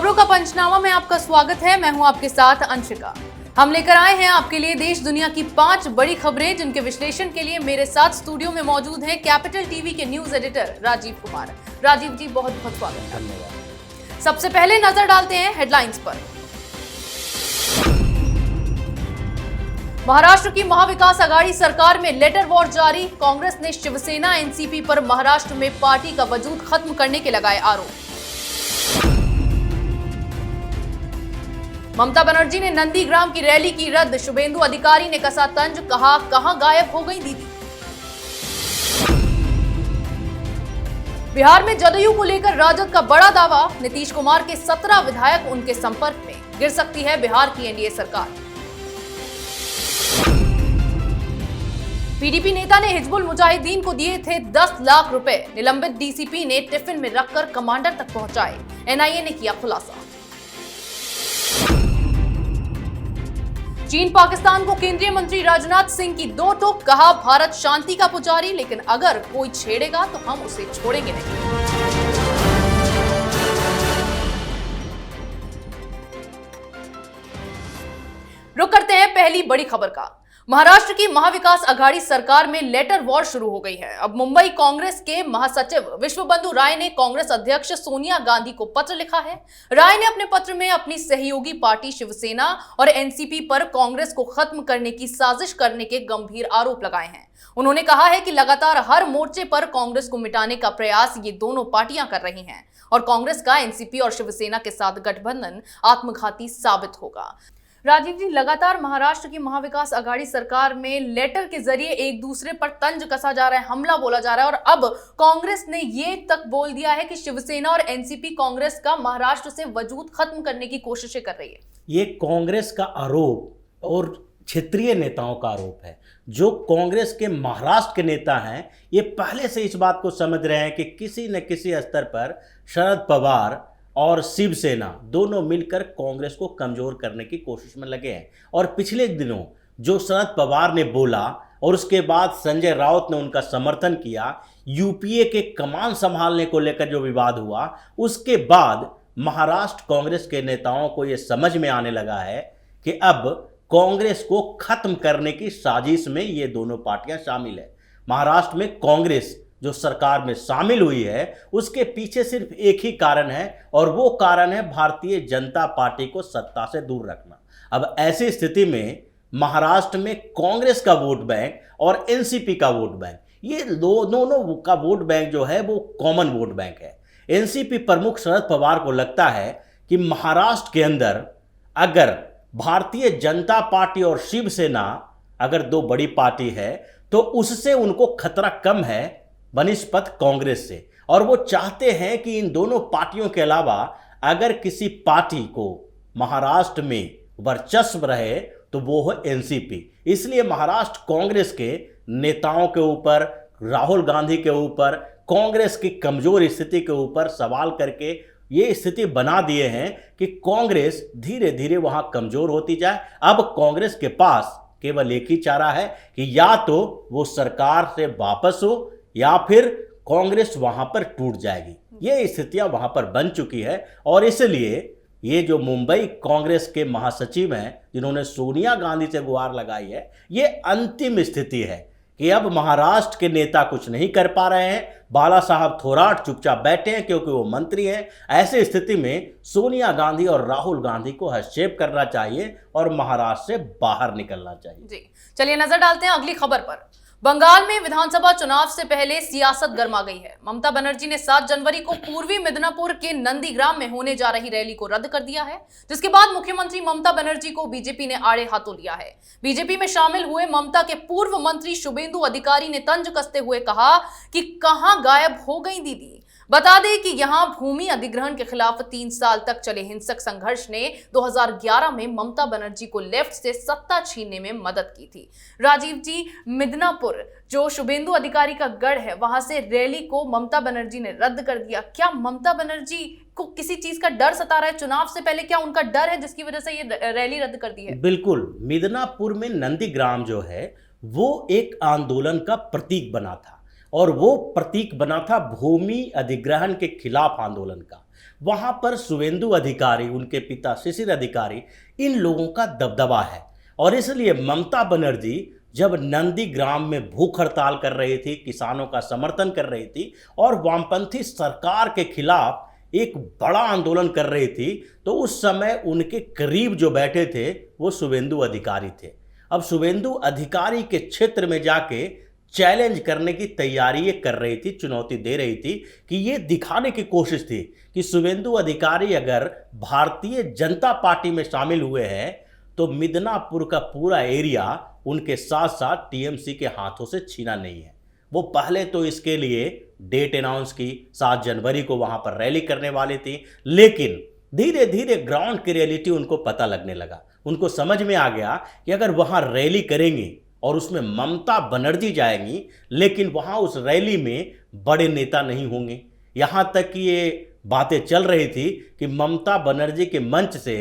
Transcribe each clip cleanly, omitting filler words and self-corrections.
खबरों का पंचनामा में आपका स्वागत है। मैं हूं आपके साथ अंशिका। हम लेकर आए हैं आपके लिए देश दुनिया की 5 बड़ी खबरें, जिनके विश्लेषण के लिए मेरे साथ स्टूडियो में मौजूद हैं कैपिटल टीवी के न्यूज एडिटर राजीव कुमार। राजीव जी, बहुत बहुत स्वागत है। धन्यवाद। सबसे पहले नजर डालते हैं हेडलाइंस पर। महाराष्ट्र की महाविकास आघाड़ी सरकार में लेटर वॉर जारी। कांग्रेस ने शिवसेना एनसीपी पर महाराष्ट्र में पार्टी का वजूद खत्म करने के लगाए आरोप। ममता बनर्जी ने नंदीग्राम की रैली की रद्द। शुभेंदु अधिकारी ने कसा तंज, कहा कहां गायब हो गई दीदी। बिहार में जदयू को लेकर राजद का बड़ा दावा। नीतीश कुमार के 17 विधायक उनके संपर्क में। गिर सकती है बिहार की एनडीए सरकार। पीडीपी नेता ने हिजबुल मुजाहिदीन को दिए थे 10 लाख रुपए। निलंबित डीसीपी ने टिफिन में रखकर कमांडर तक पहुंचाए। एनआईए ने किया खुलासा। चीन पाकिस्तान को केंद्रीय मंत्री राजनाथ सिंह की दो टोक, कहा भारत शांति का पुजारी, लेकिन अगर कोई छेड़ेगा तो हम उसे छोड़ेंगे नहीं। रुक करते हैं पहली बड़ी खबर का। महाराष्ट्र की महाविकास आघाड़ी सरकार में लेटर वॉर शुरू हो गई है। अब मुंबई कांग्रेस के महासचिव विश्वबंधु राय ने कांग्रेस अध्यक्ष सोनिया गांधी को पत्र लिखा है। राय ने अपने पत्र में अपनी सहयोगी पार्टी शिवसेना और एनसीपी पर कांग्रेस को खत्म करने की साजिश करने के गंभीर आरोप लगाए हैं। उन्होंने कहा है कि लगातार हर मोर्चे पर कांग्रेस को मिटाने का प्रयास ये दोनों पार्टियां कर रही हैं और कांग्रेस का एनसीपी और शिवसेना के साथ गठबंधन आत्मघाती साबित होगा। राजीव जी, लगातार महाराष्ट्र की महाविकास आघाड़ी सरकार में लेटर के जरिए एक दूसरे पर तंज कसा जा रहा है, हमला बोला जा रहा है, और अब कांग्रेस ने ये तक बोल दिया है कि शिवसेना और एनसीपी कांग्रेस का महाराष्ट्र से वजूद खत्म करने की कोशिशें कर रही है। ये कांग्रेस का आरोप और क्षेत्रीय नेताओं का आरोप है। जो कांग्रेस के महाराष्ट्र के नेता हैं, ये पहले से इस बात को समझ रहे हैं कि किसी न किसी स्तर पर शरद पवार और शिवसेना दोनों मिलकर कांग्रेस को कमजोर करने की कोशिश में लगे हैं। और पिछले दिनों जो शरद पवार ने बोला और उसके बाद संजय राउत ने उनका समर्थन किया, यूपीए के कमान संभालने को लेकर जो विवाद हुआ, उसके बाद महाराष्ट्र कांग्रेस के नेताओं को यह समझ में आने लगा है कि अब कांग्रेस को खत्म करने की साजिश में ये दोनों पार्टियां शामिल है। महाराष्ट्र में कांग्रेस जो सरकार में शामिल हुई है, उसके पीछे सिर्फ एक ही कारण है, और वो कारण है भारतीय जनता पार्टी को सत्ता से दूर रखना। अब ऐसी स्थिति में महाराष्ट्र में कांग्रेस का वोट बैंक और एनसीपी का वोट बैंक, ये दोनों का वोट बैंक जो है वो कॉमन वोट बैंक है। एनसीपी प्रमुख शरद पवार को लगता है कि महाराष्ट्र के अंदर अगर भारतीय जनता पार्टी और शिवसेना अगर दो बड़ी पार्टी है तो उससे उनको खतरा कम है बनिस्पत कांग्रेस से, और वो चाहते हैं कि इन दोनों पार्टियों के अलावा अगर किसी पार्टी को महाराष्ट्र में वर्चस्व रहे तो वो है एनसीपी। इसलिए महाराष्ट्र कांग्रेस के नेताओं के ऊपर, राहुल गांधी के ऊपर, कांग्रेस की कमजोर स्थिति के ऊपर सवाल करके ये स्थिति बना दिए हैं कि कांग्रेस धीरे धीरे वहां कमजोर होती जाए। अब कांग्रेस के पास केवल एक ही चारा है कि या तो वो सरकार से वापस हो या फिर कांग्रेस वहां पर टूट जाएगी। ये स्थितियां वहां पर बन चुकी है, और इसलिए ये जो मुंबई कांग्रेस के महासचिव हैं जिन्होंने सोनिया गांधी से गुहार लगाई है, ये अंतिम स्थिति है कि अब महाराष्ट्र के नेता कुछ नहीं कर पा रहे हैं। बाला साहब थोराट चुपचाप बैठे हैं क्योंकि वो मंत्री हैं। ऐसी स्थिति में सोनिया गांधी और राहुल गांधी को हस्तक्षेप करना चाहिए और महाराष्ट्र से बाहर निकलना चाहिए। जी, चलिए नजर डालते हैं अगली खबर पर। बंगाल में विधानसभा चुनाव से पहले सियासत गर्मा गई है। ममता बनर्जी ने 7 जनवरी को पूर्वी मिदनापुर के नंदीग्राम में होने जा रही रैली को रद्द कर दिया है, जिसके बाद मुख्यमंत्री ममता बनर्जी को बीजेपी ने आड़े हाथों लिया है। बीजेपी में शामिल हुए ममता के पूर्व मंत्री शुभेंदु अधिकारी ने तंज कसते हुए कहा कि कहां गायब हो गई दीदी। बता दें कि यहां भूमि अधिग्रहण के खिलाफ 3 साल तक चले हिंसक संघर्ष ने 2011 में ममता बनर्जी को लेफ्ट से सत्ता छीनने में मदद की थी। राजीव जी, मिदनापुर जो शुभेंदु अधिकारी का गढ़ है, वहां से रैली को ममता बनर्जी ने रद्द कर दिया। क्या ममता बनर्जी को किसी चीज का डर सता रहा है चुनाव से पहले? क्या उनका डर है जिसकी वजह से ये रैली रद्द कर दी है? बिल्कुल, मिदनापुर में नंदीग्राम जो है वो एक आंदोलन का प्रतीक बना था, और वो प्रतीक बना था भूमि अधिग्रहण के खिलाफ आंदोलन का। वहां पर शुवेंदु अधिकारी, उनके पिता शिशिर अधिकारी, इन लोगों का दबदबा है। और इसलिए ममता बनर्जी जब नंदीग्राम में भूख हड़ताल कर रही थी, किसानों का समर्थन कर रही थी और वामपंथी सरकार के खिलाफ एक बड़ा आंदोलन कर रही थी, तो उस समय उनके करीब जो बैठे थे वो शुवेंदु अधिकारी थे। अब शुवेंदु अधिकारी के क्षेत्र में जाके चैलेंज करने की तैयारी ये कर रही थी, चुनौती दे रही थी कि ये दिखाने की कोशिश थी कि शुवेंदु अधिकारी अगर भारतीय जनता पार्टी में शामिल हुए हैं तो मिदनापुर का पूरा एरिया उनके साथ साथ टीएमसी के हाथों से छीना नहीं है। वो पहले तो इसके लिए डेट अनाउंस की, 7 जनवरी को वहां पर रैली करने वाली थी, लेकिन धीरे धीरे ग्राउंड की रियलिटी उनको पता लगने लगा। उनको समझ में आ गया कि अगर वहां रैली करेंगे और उसमें ममता बनर्जी जाएंगी, लेकिन वहां उस रैली में बड़े नेता नहीं होंगे। यहां तक कि ये बातें चल रही थी कि ममता बनर्जी के मंच से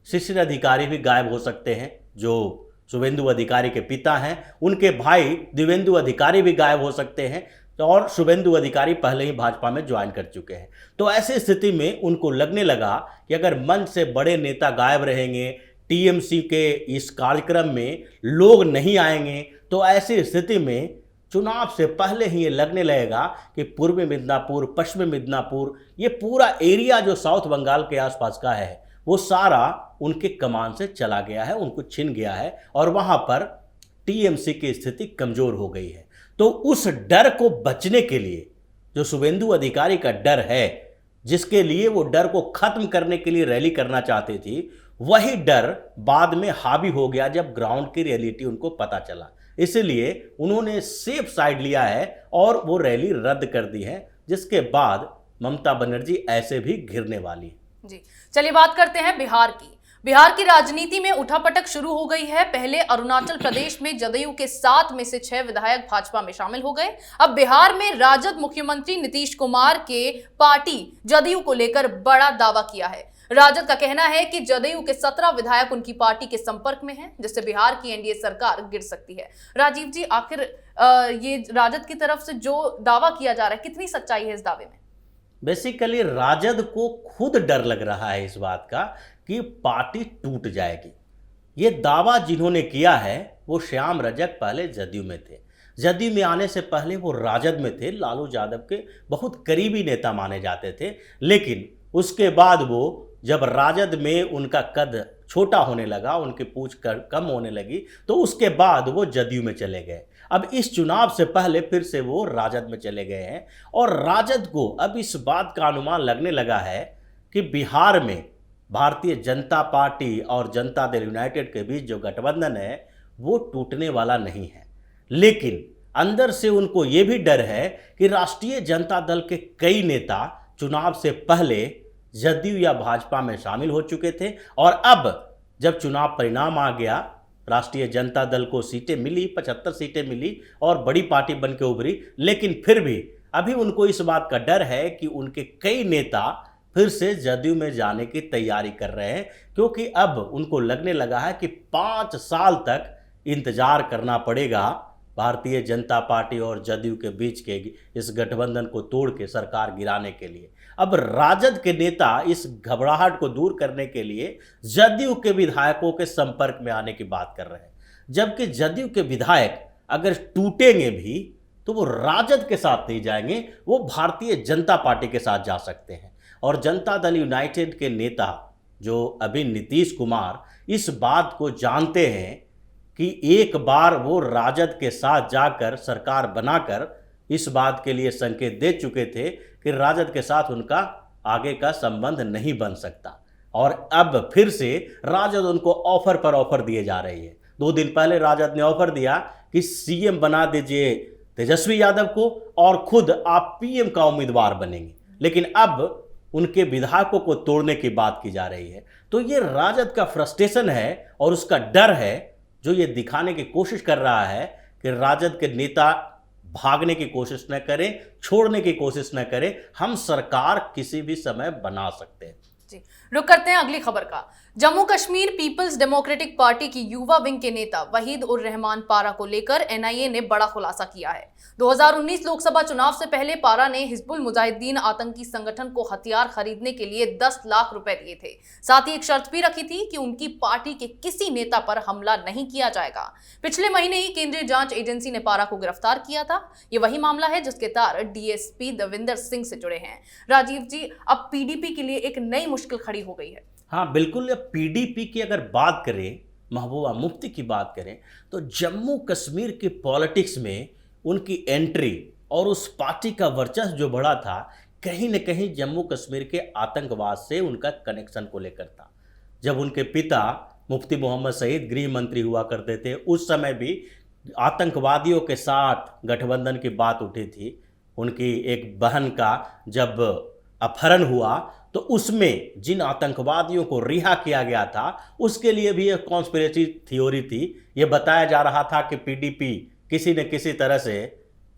शिशिर अधिकारी भी गायब हो सकते हैं, जो शुवेंदु अधिकारी के पिता हैं। उनके भाई दिवेंदु अधिकारी भी गायब हो सकते हैं और शुवेंदु अधिकारी पहले ही भाजपा में ज्वाइन कर चुके हैं। तो ऐसी स्थिति में उनको लगने लगा कि अगर मंच से बड़े नेता गायब रहेंगे, टीएमसी के इस कार्यक्रम में लोग नहीं आएंगे, तो ऐसी स्थिति में चुनाव से पहले ही ये लगने लगेगा कि पूर्वी मिदनापुर, पश्चिमी मिदनापुर, ये पूरा एरिया जो साउथ बंगाल के आसपास का है वो सारा उनके कमान से चला गया है, उनको छिन गया है और वहां पर टीएमसी की स्थिति कमजोर हो गई है। तो उस डर को बचने के लिए, जो शुवेंदु अधिकारी का डर है, जिसके लिए वो डर को खत्म करने के लिए रैली करना चाहती थी, वही डर बाद में हावी हो गया जब ग्राउंड की रियलिटी उनको पता चला। इसलिए उन्होंने सेफ साइड लिया है और वो रैली रद्द कर दी है, जिसके बाद ममता बनर्जी ऐसे भी घिरने वाली है। जी, चलिए बात करते हैं बिहार की। बिहार की राजनीति में उठापटक शुरू हो गई है। पहले अरुणाचल प्रदेश में जदयू के 7 में से 6 विधायक भाजपा में शामिल हो गए। अब बिहार में राजद मुख्यमंत्री नीतीश कुमार के पार्टी जदयू को लेकर बड़ा दावा किया है। राजद का कहना है कि जदयू के 17 विधायक उनकी पार्टी के संपर्क में हैं, जिससे बिहार की एनडीए सरकार गिर सकती है। राजीव जी, आखिर ये राजद की तरफ से जो दावा किया जा रहा है, कितनी सच्चाई है इस दावे में? बेसिकली राजद को खुद डर लग रहा है इस बात का कि पार्टी टूट जाएगी। ये दावा जिन्होंने किया है वो श्याम रजक पहले जदयू में थे। जदयू में आने से पहले वो राजद में थे, लालू यादव के बहुत करीबी नेता माने जाते थे। लेकिन उसके बाद वो जब राजद में उनका कद छोटा होने लगा, उनकी पूंछ कम होने लगी, तो उसके बाद वो जदयू में चले गए। अब इस चुनाव से पहले फिर से वो राजद में चले गए हैं और राजद को अब इस बात का अनुमान लगने लगा है कि बिहार में भारतीय जनता पार्टी और जनता दल यूनाइटेड के बीच जो गठबंधन है वो टूटने वाला नहीं है। लेकिन अंदर से उनको ये भी डर है कि राष्ट्रीय जनता दल के कई नेता चुनाव से पहले जदयू या भाजपा में शामिल हो चुके थे और अब जब चुनाव परिणाम आ गया, राष्ट्रीय जनता दल को सीटें मिली, 75 सीटें मिली और बड़ी पार्टी बन के उभरी, लेकिन फिर भी अभी उनको इस बात का डर है कि उनके कई नेता फिर से जदयू में जाने की तैयारी कर रहे हैं, क्योंकि अब उनको लगने लगा है कि 5 साल तक इंतजार करना पड़ेगा भारतीय जनता पार्टी और जदयू के बीच के इस गठबंधन को तोड़ के सरकार गिराने के लिए। अब राजद के नेता इस घबराहट को दूर करने के लिए जदयू के विधायकों के संपर्क में आने की बात कर रहे हैं, जबकि जदयू के विधायक अगर टूटेंगे भी तो वो राजद के साथ नहीं जाएंगे, वो भारतीय जनता पार्टी के साथ जा सकते हैं। और जनता दल यूनाइटेड के नेता जो अभी नीतीश कुमार इस बात को जानते हैं कि एक बार वो राजद के साथ जाकर सरकार बनाकर इस बात के लिए संकेत दे चुके थे कि राजद के साथ उनका आगे का संबंध नहीं बन सकता, और अब फिर से राजद उनको ऑफर पर ऑफर दिए जा रही है। 2 दिन पहले राजद ने ऑफर दिया कि सीएम बना दीजिए तेजस्वी यादव को और खुद आप पीएम का उम्मीदवार बनेंगे, लेकिन अब उनके विधायकों को तोड़ने की बात की जा रही है। तो ये राजद का फ्रस्ट्रेशन है और उसका डर है जो ये दिखाने की कोशिश कर रहा है कि राजद के नेता भागने की कोशिश न करें, छोड़ने की कोशिश न करें, हम सरकार किसी भी समय बना सकते हैं। जी, रुक करते हैं अगली खबर का। Jammu Kashmir Peoples Democratic Party की युवा विंग के नेता वहीद उर रहमान पारा को लेकर एनआईए ने बड़ा खुलासा किया है। 2019 लोकसभा चुनाव से पहले पारा ने हिजबुल मुजाहिदीन आतंकी संगठन को हथियार खरीदने के लिए 10 लाख रुपए दिए थे। साथ ही एक शर्त भी रखी थी कि उनकी पार्टी के किसी नेता पर हमला नहीं किया जाएगा। पिछले महीने ही केंद्रीय जांच एजेंसी ने पारा को गिरफ्तार किया था। ये वही मामला है जिसके तार डीएसपी देविंदर सिंह से जुड़े हैं। राजीव जी, अब पीडीपी के लिए एक नई मुश्किल खड़ी हो गई है। हाँ बिल्कुल, अब पीडीपी की अगर बात करें, महबूबा मुफ्ती की बात करें, तो जम्मू कश्मीर की पॉलिटिक्स में उनकी एंट्री और उस पार्टी का वर्चस्व जो बढ़ा था, कहीं न कहीं जम्मू कश्मीर के आतंकवाद से उनका कनेक्शन को लेकर था। जब उनके पिता मुफ्ती मोहम्मद सईद गृह मंत्री हुआ करते थे, उस समय भी आतंकवादियों के साथ गठबंधन की बात उठी थी। उनकी एक बहन का जब अपहरण हुआ तो उसमें जिन आतंकवादियों को रिहा किया गया था, उसके लिए भी एक कॉन्स्पिरेसी थ्योरी थी। ये बताया जा रहा था कि पीडीपी किसी न किसी तरह से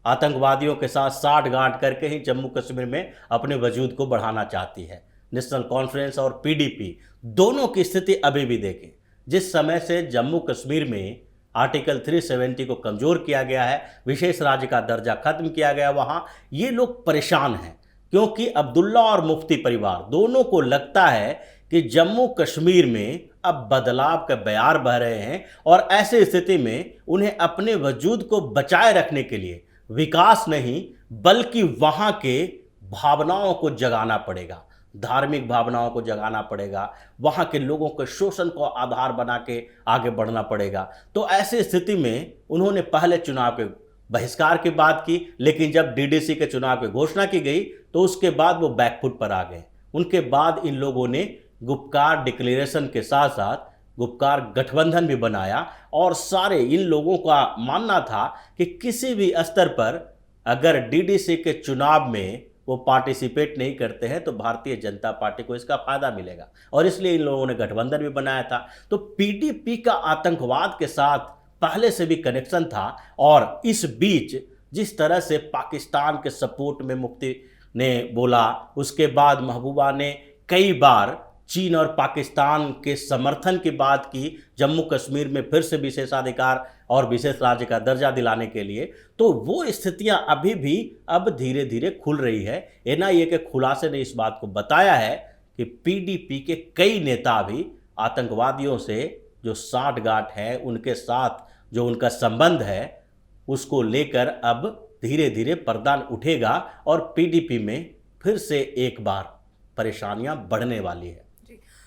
आतंकवादियों के साथ साठगांठ करके ही जम्मू कश्मीर में अपने वजूद को बढ़ाना चाहती है। नेशनल कॉन्फ्रेंस और पीडीपी दोनों की स्थिति अभी भी देखें। जिस समय से जम्मू कश्मीर में आर्टिकल 370 को कमज़ोर किया गया है, विशेष राज्य का दर्जा खत्म किया गया, वहाँ ये लोग परेशान हैं, क्योंकि अब्दुल्ला और मुफ्ती परिवार दोनों को लगता है कि जम्मू कश्मीर में अब बदलाव के बयार बह रहे हैं और ऐसी स्थिति में उन्हें अपने वजूद को बचाए रखने के लिए विकास नहीं बल्कि वहाँ के भावनाओं को जगाना पड़ेगा, धार्मिक भावनाओं को जगाना पड़ेगा, वहाँ के लोगों के शोषण को आधार बना के आगे बढ़ना पड़ेगा। तो ऐसी स्थिति में उन्होंने पहले चुनाव के बहिष्कार की बात की, लेकिन जब डीडीसी के चुनाव की घोषणा की गई तो उसके बाद वो बैकफुट पर आ गए। उनके बाद इन लोगों ने गुपकार डिक्लेरेशन के साथ साथ गुपकार गठबंधन भी बनाया और सारे इन लोगों का मानना था कि किसी भी स्तर पर अगर डीडीसी के चुनाव में वो पार्टिसिपेट नहीं करते हैं तो भारतीय जनता पार्टी को इसका फायदा मिलेगा, और इसलिए इन लोगों ने गठबंधन भी बनाया था। तो पीडीपी का आतंकवाद के साथ पहले से भी कनेक्शन था, और इस बीच जिस तरह से पाकिस्तान के सपोर्ट में मुफ्ती ने बोला, उसके बाद महबूबा ने कई बार चीन और पाकिस्तान के समर्थन की बात की जम्मू कश्मीर में फिर से विशेषाधिकार और विशेष राज्य का दर्जा दिलाने के लिए, तो वो स्थितियां अभी भी अब धीरे धीरे खुल रही है। एनआईए के खुलासे ने इस बात को बताया है कि पीडीपी के कई नेता भी आतंकवादियों से जो साठगांठ है, उनके साथ जो उनका संबंध है, उसको लेकर अब धीरे धीरे पर्दा उठेगा और पीडीपी में फिर से एक बार परेशानियां बढ़ने वाली है।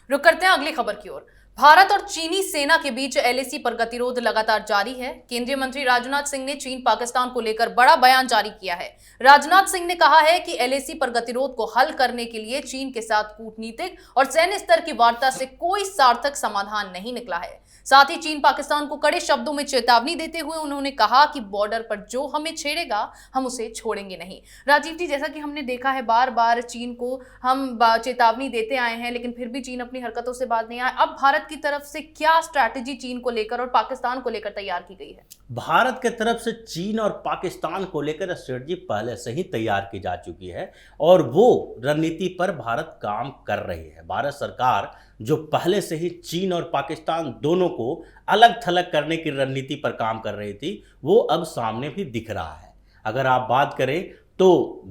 रुक करते हैं अगली खबर की ओर। भारत और चीनी सेना के बीच एलएसी पर गतिरोध लगातार जारी है। केंद्रीय मंत्री राजनाथ सिंह ने चीन पाकिस्तान को लेकर बड़ा बयान जारी किया है। राजनाथ सिंह ने कहा है कि एलएसी पर गतिरोध को हल करने के लिए चीन के साथ कूटनीतिक और सैन्य स्तर की वार्ता से कोई सार्थक समाधान नहीं निकला है। साथ ही चीन पाकिस्तान को कड़े शब्दों में चेतावनी देते हुए उन्होंने कहा कि बॉर्डर पर जो हमें छेड़ेगा हम उसे छोड़ेंगे नहीं। राजीव जी, जैसा कि हमने देखा है बार बार चीन को हम चेतावनी देते आए हैं, लेकिन फिर भी चीन अपनी हरकतों से बाज नहीं आया। अब भारत की तरफ से क्या स्ट्रैटेजी चीन को लेकर और पाकिस्तान को लेकर तैयार की गई है? भारत के तरफ से चीन और पाकिस्तान को लेकर स्ट्रेटजी पहले से ही तैयार की जा चुकी है और वो रणनीति पर भारत काम कर रही है। भारत सरकार जो पहले से ही चीन और पाकिस्तान दोनों को अलग थलग करने की रणनीति पर काम कर रही थी, वो अब सामने भी दिख रहा है। अगर आप बात करें तो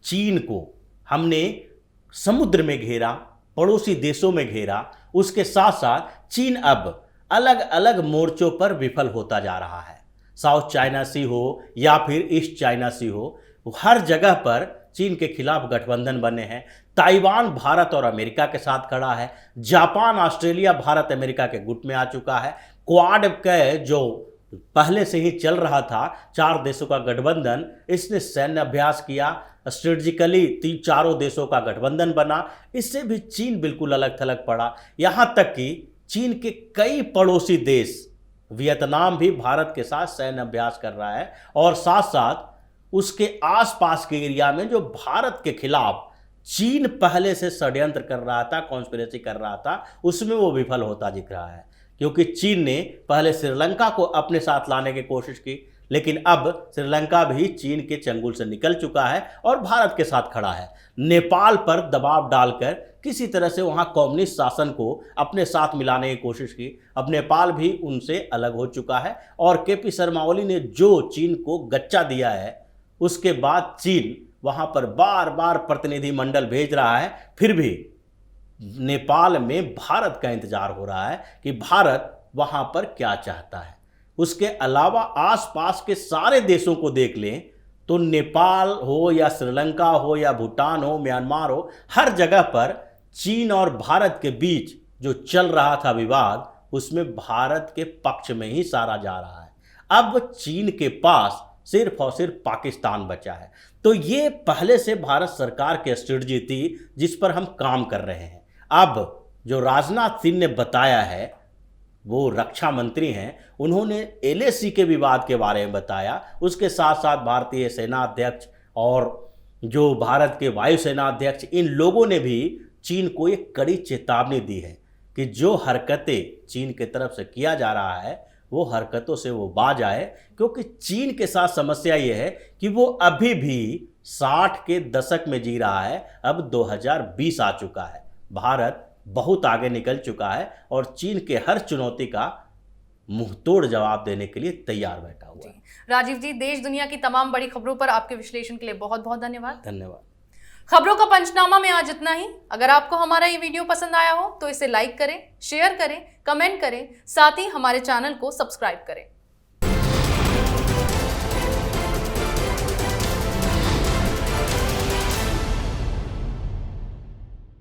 चीन को हमने समुद्र में घेरा, पड़ोसी देशों में घेरा, उसके साथ साथ चीन अब अलग अलग मोर्चों पर विफल होता जा रहा है। साउथ चाइना सी हो या फिर ईस्ट चाइना सी हो, हर जगह पर चीन के खिलाफ गठबंधन बने हैं। ताइवान भारत और अमेरिका के साथ खड़ा है। जापान, ऑस्ट्रेलिया भारत अमेरिका के गुट में आ चुका है। क्वाड के जो पहले से ही चल रहा था 4 देशों का गठबंधन, इसने सैन्य अभ्यास किया, स्ट्रेटेजिकली चारों देशों का गठबंधन बना। इससे भी चीन बिल्कुल अलग थलग पड़ा। यहाँ तक कि चीन के कई पड़ोसी देश, वियतनाम भी भारत के साथ सैन्य अभ्यास कर रहा है और साथ साथ उसके आसपास के एरिया में जो भारत के खिलाफ चीन पहले से षड्यंत्र कर रहा था, कॉन्स्पिरेसी कर रहा था, उसमें वो विफल होता दिख रहा है। क्योंकि चीन ने पहले श्रीलंका को अपने साथ लाने की कोशिश की, लेकिन अब श्रीलंका भी चीन के चंगुल से निकल चुका है और भारत के साथ खड़ा है। नेपाल पर दबाव डालकर किसी तरह से वहाँ कम्युनिस्ट शासन को अपने साथ मिलाने की कोशिश की। अब नेपाल भी उनसे अलग हो चुका है और केपी शर्मा ओली ने जो चीन को गच्चा दिया है, उसके बाद चीन वहाँ पर बार बार प्रतिनिधिमंडल भेज रहा है। फिर भी नेपाल में भारत का इंतजार हो रहा है कि भारत वहाँ पर क्या चाहता है। उसके अलावा आसपास के सारे देशों को देख लें तो नेपाल हो या श्रीलंका हो या भूटान हो, म्यांमार हो, हर जगह पर चीन और भारत के बीच जो चल रहा था विवाद, उसमें भारत के पक्ष में ही सारा जा रहा है। अब चीन के पास सिर्फ और सिर्फ पाकिस्तान बचा है। तो ये पहले से भारत सरकार की स्ट्रेटजी थी जिस पर हम काम कर रहे हैं। अब जो राजनाथ सिंह ने बताया है, वो रक्षा मंत्री हैं, उन्होंने एलएसी के विवाद के बारे में बताया। उसके साथ साथ भारतीय सेना अध्यक्ष और जो भारत के वायुसेना अध्यक्ष, इन लोगों ने भी चीन को एक कड़ी चेतावनी दी है कि जो हरकतें चीन की तरफ से किया जा रहा है वो हरकतों से वो बाज आए, क्योंकि चीन के साथ समस्या ये है कि वो अभी भी 60 के दशक में जी रहा है। अब 2020 आ चुका है, भारत बहुत आगे निकल चुका है और चीन के हर चुनौती का मुंहतोड़ जवाब देने के लिए तैयार बैठा हुआ है। राजीव जी, देश दुनिया की तमाम बड़ी खबरों पर आपके विश्लेषण के लिए बहुत बहुत धन्यवाद। धन्यवाद। खबरों का पंचनामा में आज इतना ही। अगर आपको हमारा ये वीडियो पसंद आया हो तो इसे लाइक करें, शेयर करें, कमेंट करें, साथ ही हमारे चैनल को सब्सक्राइब करें।